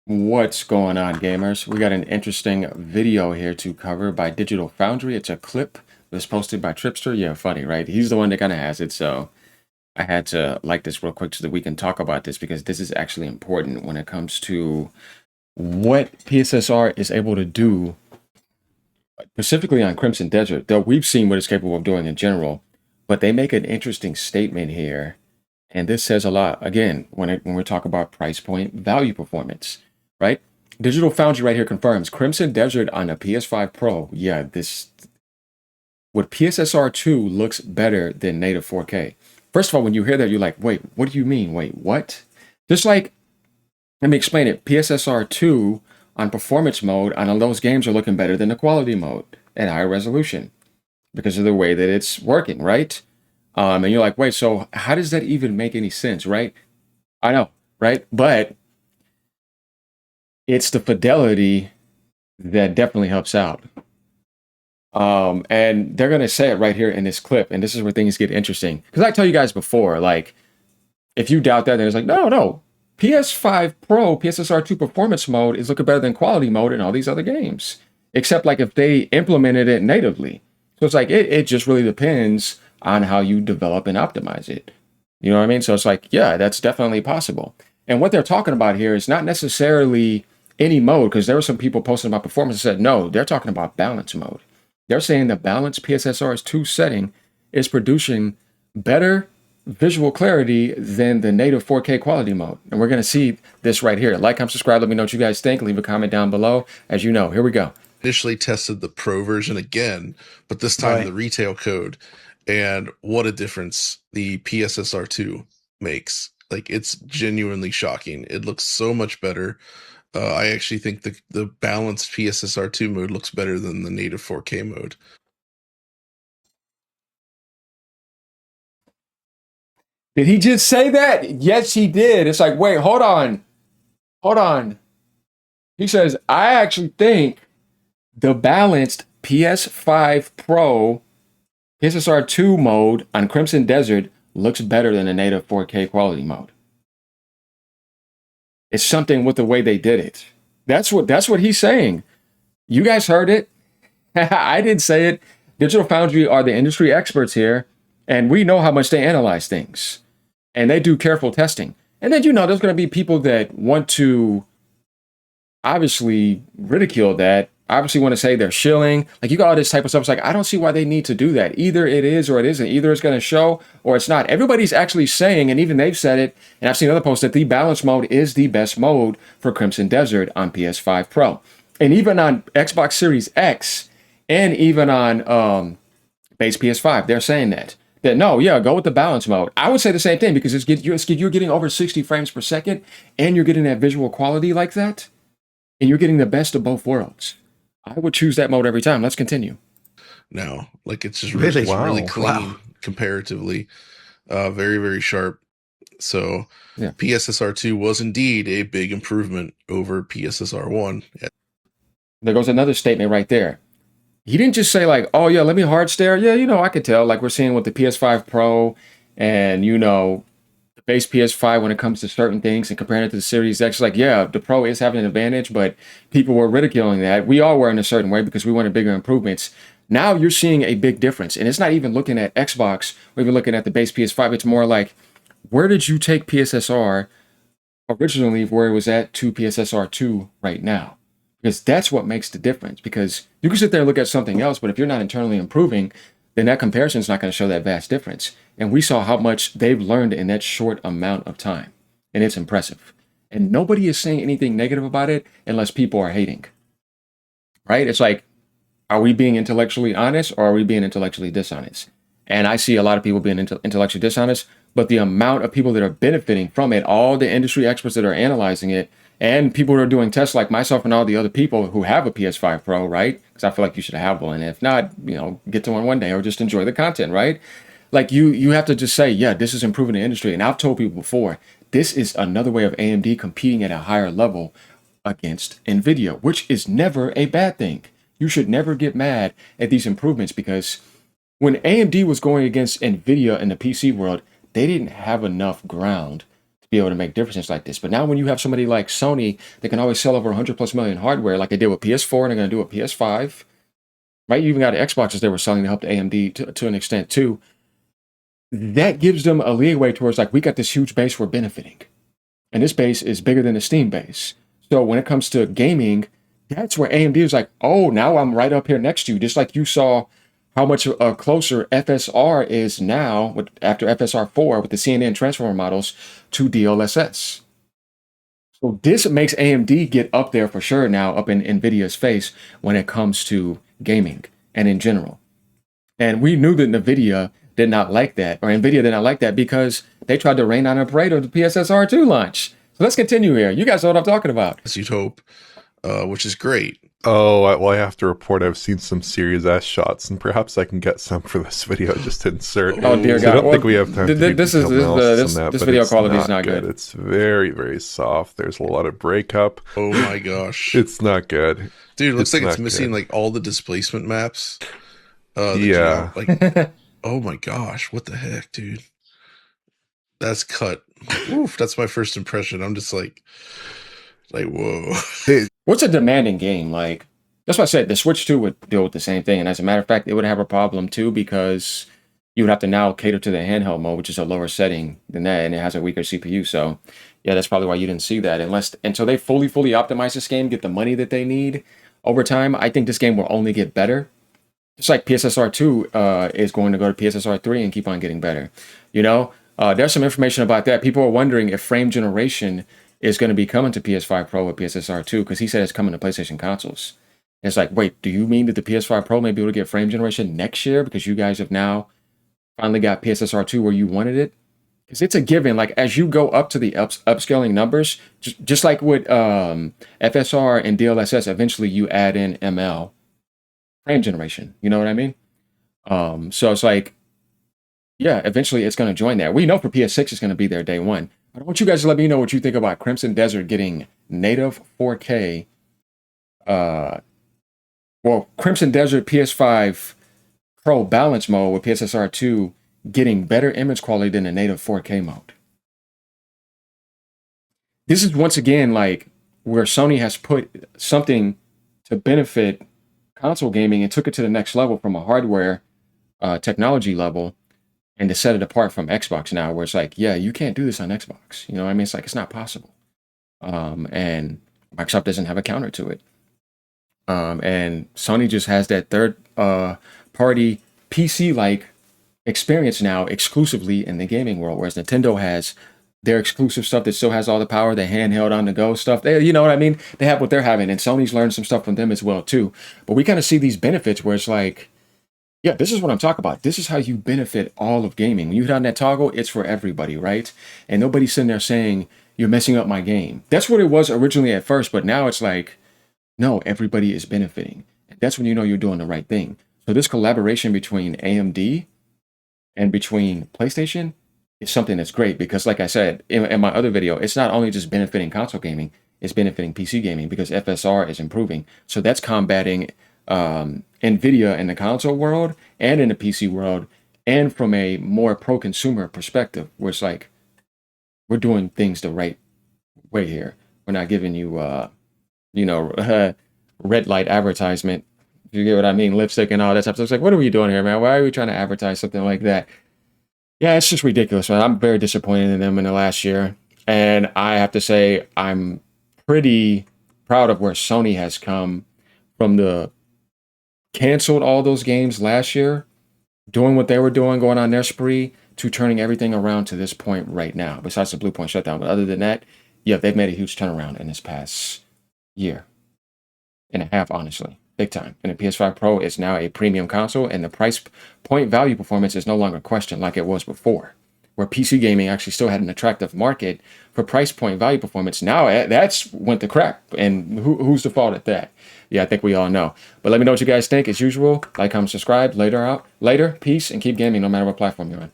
What's going on, gamers? We got an interesting video here to cover by Digital Foundry. It's a clip that was posted by Tripster. Yeah, funny, right? He's the one that kind of has it, so I had to like this real quick so that we can talk about this because this is actually important when it comes to what PSSR is able to do, specifically on Crimson Desert, though we've seen what it's capable of doing in general, but they make an interesting statement here, and this says a lot, again, when we talk about price point value performance. Right? Digital Foundry right here confirms Crimson Desert on a PS5 Pro. Yeah, this with PSSR 2 looks better than native 4K. First of all, when you hear that, you're like, wait, what do you mean? Wait, what? Just like, let me explain it. PSSR 2 on performance mode on those games are looking better than the quality mode at higher resolution because of the way that it's working, right? And you're like, wait, so how does that even make any sense, right? I know, right? But it's the fidelity that definitely helps out. And they're going to say it right here in this clip. And this is where things get interesting. Because I tell you guys before, like, if you doubt that, then it's like, no. PS5 Pro, PSSR 2 performance mode is looking better than quality mode in all these other games. Except like if they implemented it natively. So it's like, it just really depends on how you develop and optimize it. You know what I mean? So it's like, yeah, that's definitely possible. And what they're talking about here is not necessarily any mode, because there were some people posting about performance and said, no, they're talking about balance mode. They're saying the balance PSSR's 2 setting is producing better visual clarity than the native 4K quality mode. And we're going to see this right here. Like, comment, subscribe. Let me know what you guys think. Leave a comment down below. As you know, here we go. Initially tested the Pro version again, but this time the retail code. And what a difference the PSSR2 makes. Like, it's genuinely shocking. It looks so much better. I actually think the balanced PSSR2 mode looks better than the native 4K mode. Did he just say that? Yes, he did. It's like, wait, hold on. He says, I actually think the balanced PS5 Pro PSSR2 mode on Crimson Desert looks better than the native 4K quality mode. It's something with the way they did it. That's what he's saying. You guys heard it. I didn't say it. Digital Foundry are the industry experts here, and we know how much they analyze things. And they do careful testing. And then, there's going to be people that want to obviously ridicule that, obviously want to say they're shilling. Like, you got all this type of stuff. It's like, I don't see why they need to do that. Either it is or it isn't. Either it's going to show or it's not. Everybody's actually saying, and even they've said it, and I've seen other posts, that the balance mode is the best mode for Crimson Desert on PS5 Pro. And even on Xbox Series X and even on base PS5, they're saying that no, yeah, go with the balance mode. I would say the same thing because you're getting over 60 frames per second and you're getting that visual quality like that, and you're getting the best of both worlds. I would choose that mode every time. Let's continue. No, like, it's just really clean comparatively. Very, very sharp. So yeah. PSSR2 was indeed a big improvement over PSSR1. There goes another statement right there. He didn't just say like, oh yeah, let me hard stare. Yeah, I could tell. Like we're seeing with the PS5 Pro and, the base PS5 when it comes to certain things and comparing it to the Series X. Like, yeah, the Pro is having an advantage, but people were ridiculing that. We all were in a certain way because we wanted bigger improvements. Now you're seeing a big difference. And it's not even looking at Xbox or even looking at the base PS5. It's more like, where did you take PSSR originally where it was at to PSSR 2 right now? Because that's what makes the difference. Because you can sit there and look at something else, but if you're not internally improving, then that comparison is not going to show that vast difference. And we saw how much they've learned in that short amount of time. And it's impressive. And nobody is saying anything negative about it unless people are hating. Right? It's like, are we being intellectually honest or are we being intellectually dishonest? And I see a lot of people being intellectually dishonest, but the amount of people that are benefiting from it, all the industry experts that are analyzing it, and people who are doing tests like myself and all the other people who have a PS5 Pro, right? Because I feel like you should have one. And if not, get to one day or just enjoy the content, right? Like you have to just say, yeah, this is improving the industry. And I've told people before, this is another way of AMD competing at a higher level against NVIDIA, which is never a bad thing. You should never get mad at these improvements because when AMD was going against NVIDIA in the PC world, they didn't have enough ground to be able to make differences like this. But now when you have somebody like Sony that can always sell over 100+ million hardware, like they did with PS4 and they're going to do with PS5, right? You even got Xboxes they were selling to help the AMD to an extent too. That gives them a leeway towards like, we got this huge base we're benefiting. And this base is bigger than the Steam base. So when it comes to gaming, that's where AMD is like, oh, now I'm right up here next to you. Just like you saw how much closer FSR is now after FSR 4 with the CNN transformer models to DLSS. So this makes AMD get up there for sure now, up in NVIDIA's face when it comes to gaming and in general. And we knew that NVIDIA did not like that, or NVIDIA did not like that because they tried to rain on a parade of the PSSR 2 launch. So let's continue here. You guys know what I'm talking about. As you'd hope, which is great. Oh, well, I have to report I've seen some Series S shots, and perhaps I can get some for this video just to insert. Oh, dear God. I don't think we have time to this video quality is not good. It's very, very soft. There's a lot of breakup. Oh my gosh. It's not good. Dude, it looks like it's missing like all the displacement maps. Yeah. Oh my gosh, what the heck, dude? That's cut. Oof, that's my first impression. I'm just like whoa. What's a demanding game? Like, that's what I said. The Switch 2 would deal with the same thing. And as a matter of fact, it would have a problem too, because you would have to now cater to the handheld mode, which is a lower setting than that, and it has a weaker CPU. So yeah, that's probably why you didn't see that. Until they fully optimize this game, get the money that they need over time, I think this game will only get better. Just like PSSR 2 is going to go to PSSR 3 and keep on getting better. You know, there's some information about that. People are wondering if frame generation is going to be coming to PS5 Pro with PSSR 2, because he said it's coming to PlayStation consoles. And it's like, wait, do you mean that the PS5 Pro may be able to get frame generation next year because you guys have now finally got PSSR 2 where you wanted it? Because it's a given. Like, as you go up to the upscaling numbers, just like with FSR and DLSS, eventually you add in ML frame generation. You know what I mean? So it's like, yeah, eventually it's going to join there. We know for PS6 it's going to be there day one. I want you guys to let me know what you think about Crimson Desert getting native 4K. Crimson Desert PS5 Pro balance mode with PSSR 2 getting better image quality than the native 4K mode. This is once again like where Sony has put something to benefit console gaming and took it to the next level from a hardware technology level, and to set it apart from Xbox now, where it's like, yeah, you can't do this on Xbox. You know what I mean? It's like, it's not possible. And Microsoft doesn't have a counter to it. And Sony just has that third party PC-like experience now exclusively in the gaming world, whereas Nintendo has their exclusive stuff that still has all the power, the handheld on the go stuff. They, you know what I mean? They have what they're having, and Sony's learned some stuff from them as well too. But we kind of see these benefits where it's like, yeah, this is what I'm talking about. This is how you benefit all of gaming. When you hit on that toggle, it's for everybody, right? And nobody's sitting there saying, you're messing up my game. That's what it was originally at first, but now it's like, no, everybody is benefiting. That's when you know you're doing the right thing. So this collaboration between AMD and between PlayStation is something that's great, because like I said in my other video, it's not only just benefiting console gaming, it's benefiting PC gaming, because FSR is improving. So that's combating NVIDIA in the console world and in the PC world, and from a more pro-consumer perspective, where it's like, we're doing things the right way here. We're not giving you, red light advertisement. You get what I mean? Lipstick and all that stuff. So it's like, what are we doing here, man? Why are we trying to advertise something like that? Yeah, it's just ridiculous, man. I'm very disappointed in them in the last year. And I have to say, I'm pretty proud of where Sony has come from the canceled all those games last year, doing what they were doing, going on their spree, to turning everything around to this point right now, besides the Blue Point shutdown. But other than that, yeah, they've made a huge turnaround in this past year and a half, honestly. Big time. And the PS5 Pro is now a premium console, and the price point value performance is no longer questioned like it was before, where PC gaming actually still had an attractive market for price point value performance. Now that's went to crap, and who's the fault at that? Yeah, I think we all know. But let me know what you guys think. As usual, like, comment, subscribe. Later. Peace, and keep gaming no matter what platform you're on.